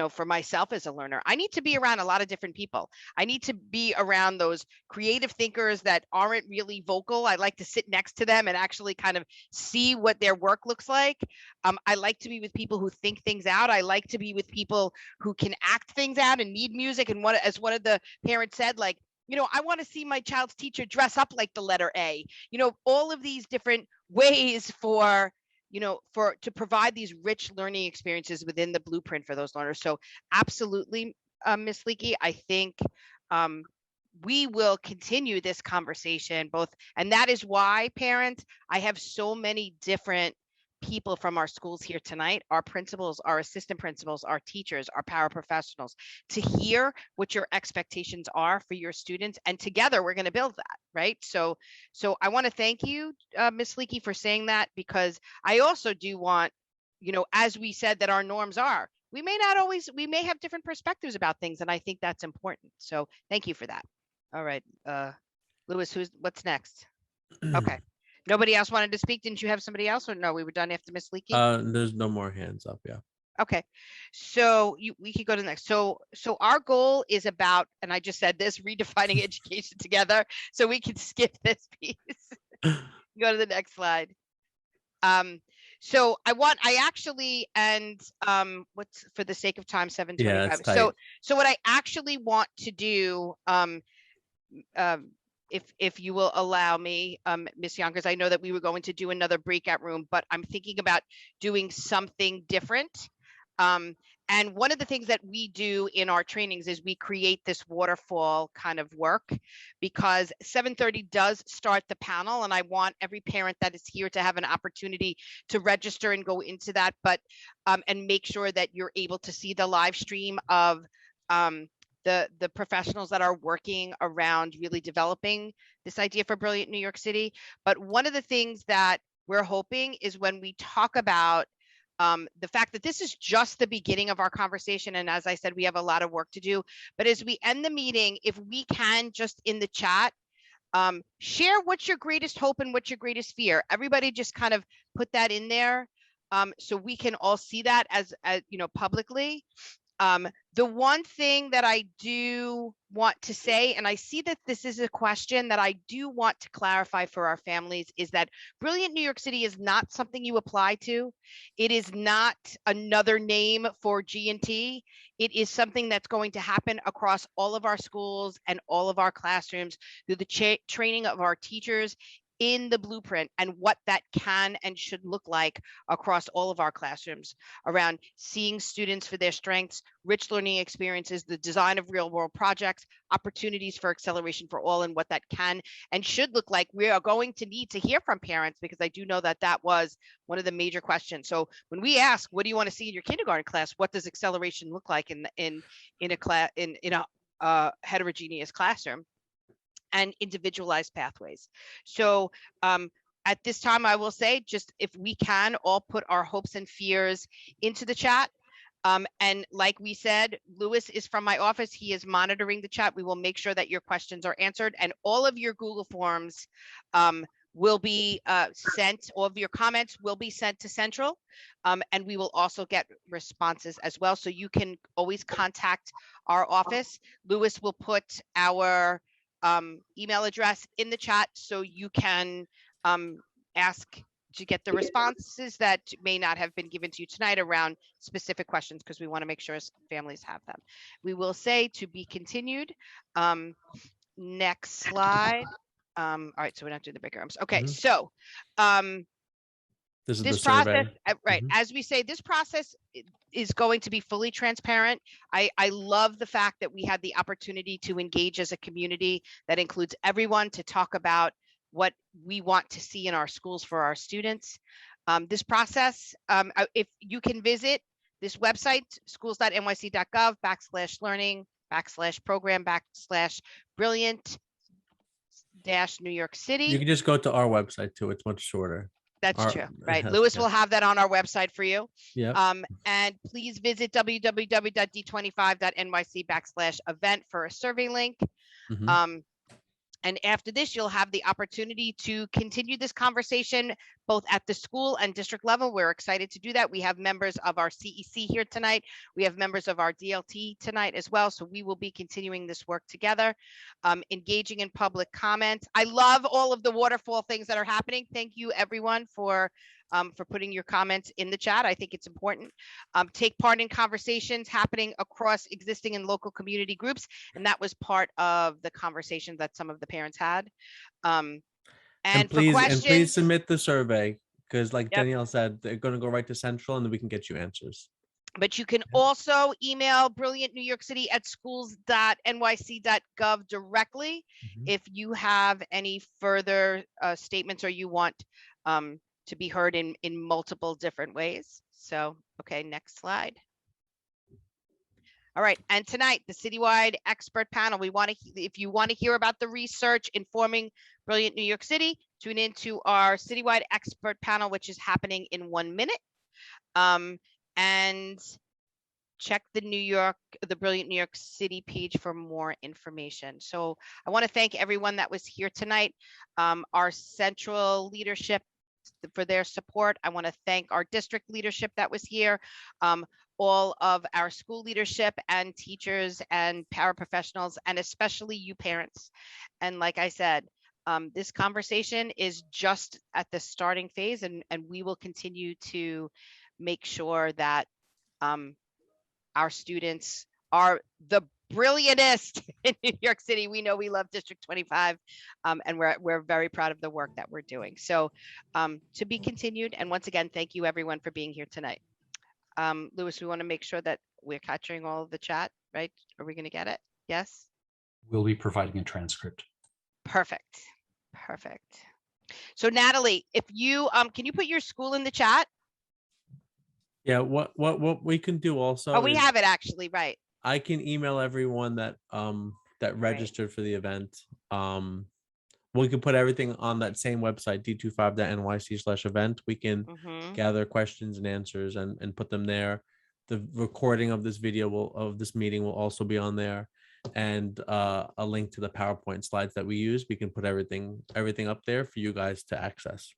for myself as a learner, I need to be around a lot of different people. I need to be around those creative thinkers that aren't really vocal. I like to sit next to them and actually kind of see what their work looks like. I like to be with people who think things out. I like to be with people who can act things out and need music. And as one of the parents said, like, I want to see my child's teacher dress up like the letter A, all of these different ways to provide these rich learning experiences within the blueprint for those learners. So absolutely, Ms. Leakey, I think we will continue this conversation and that is why, parents, I have so many different people from our schools here tonight, our principals, our assistant principals, our teachers, our paraprofessionals, to hear what your expectations are for your students. And together we're going to build that, right? So I want to thank you, Ms. Leakey, for saying that, because I also do want, as we said, that our norms are, we may have different perspectives about things. And I think that's important. So thank you for that. All right. Louis, what's next? Okay. Nobody else wanted to speak? Didn't you have somebody else, or no? We were done after Ms. Leakey? There's no more hands up. Yeah. Okay. So we could go to the next. So our goal is about, and I just said this, redefining education together. So we can skip this piece. Go to the next slide. So what's, for the sake of time, 7:25. Yeah, it's tight. So what I actually want to do, if you will allow me, Ms. Yonkers, I know that we were going to do another breakout room, but I'm thinking about doing something different. And one of the things that we do in our trainings is we create this waterfall kind of work, because 7:30 does start the panel, and I want every parent that is here to have an opportunity to register and go into that, but and make sure that you're able to see the live stream of the professionals that are working around really developing this idea for Brilliant New York City. But one of the things that we're hoping is, when we talk about the fact that this is just the beginning of our conversation, and as I said, we have a lot of work to do, but as we end the meeting, if we can, just in the chat, share what's your greatest hope and what's your greatest fear. Everybody just kind of put that in there, so we can all see that as publicly. The one thing that I do want to say, and I see that this is a question that I do want to clarify for our families, is that Brilliant New York City is not something you apply to. It is not another name for G&T. It is something that's going to happen across all of our schools and all of our classrooms through the training of our teachers in the blueprint and what that can and should look like across all of our classrooms around seeing students for their strengths, rich learning experiences, the design of real world projects, opportunities for acceleration for all, and what that can and should look like. We are going to need to hear from parents, because I do know that that was one of the major questions. So when we ask, what do you want to see in your kindergarten class? What does acceleration look like in a class, in a heterogeneous classroom? And individualized pathways. So at this time, I will say, just if we can all put our hopes and fears into the chat. And like we said, Lewis is from my office. He is monitoring the chat. We will make sure that your questions are answered, and all of your Google Forms will be sent, all of your comments will be sent to Central, and we will also get responses as well. So you can always contact our office. Lewis will put our email address in the chat, so you can ask to get the responses that may not have been given to you tonight around specific questions, because we want to make sure families have them. We will say to be continued. Next slide. All right, so we're not doing the bigger rooms. Okay, so This is this the survey. process, right, as we say, this process is going to be fully transparent. I love the fact that we had the opportunity to engage as a community that includes everyone to talk about what we want to see in our schools for our students. This process, if you can visit this website, schools.nyc.gov/learning/brilliant-New York City. You can just go to our website too. It's much shorter. That's Our- true, it right? has- Lewis yeah. will have that on our website for you. Yeah. And please visit www.d25.nyc/event for a survey link. Mhm. And after this, you'll have the opportunity to continue this conversation both at the school and district level. We're excited to do that. We have members of our CEC here tonight. We have members of our DLT tonight as well. So we will be continuing this work together, engaging in public comments. I love all of the waterfall things that are happening. Thank you, everyone, for putting your comments in the chat. I think it's important. Take part in conversations happening across existing and local community groups. And that was part of the conversation that some of the parents had. And please, for questions, please submit the survey, because like Danielle said, they're going to go right to Central, and then we can get you answers. but you can also email Brilliant New York City at schools.nyc.gov directly if you have any further statements, or you want to be heard in multiple different ways. So, okay, next slide. All right, and tonight, the citywide expert panel. We want to, if you want to hear about the research informing Brilliant New York City, tune into our citywide expert panel, which is happening in 1 minute. And check the Brilliant New York City page for more information. So I want to thank everyone that was here tonight, our central leadership for their support. I want to thank our district leadership that was here, all of our school leadership and teachers and paraprofessionals, and especially you parents. And like I said, this conversation is just at the starting phase, and we will continue to make sure that our students are the brilliantest in New York City. We know we love District 25, and we're very proud of the work that we're doing. So to be continued. And once again, thank you everyone for being here tonight. Lewis, we want to make sure that we're capturing all of the chat, right? Are we going to get it? Yes? We'll be providing a transcript. Perfect. Perfect. So Natalie, if you, can you put your school in the chat? Yeah, what we can do also. Oh, we is have it actually, right. I can email everyone that registered for the event. We can put everything on that same website, d25.nyc/event. We can gather questions and answers and put them there. The recording of this video of this meeting will also be on there, and a link to the PowerPoint slides that we use. We can put everything up there for you guys to access.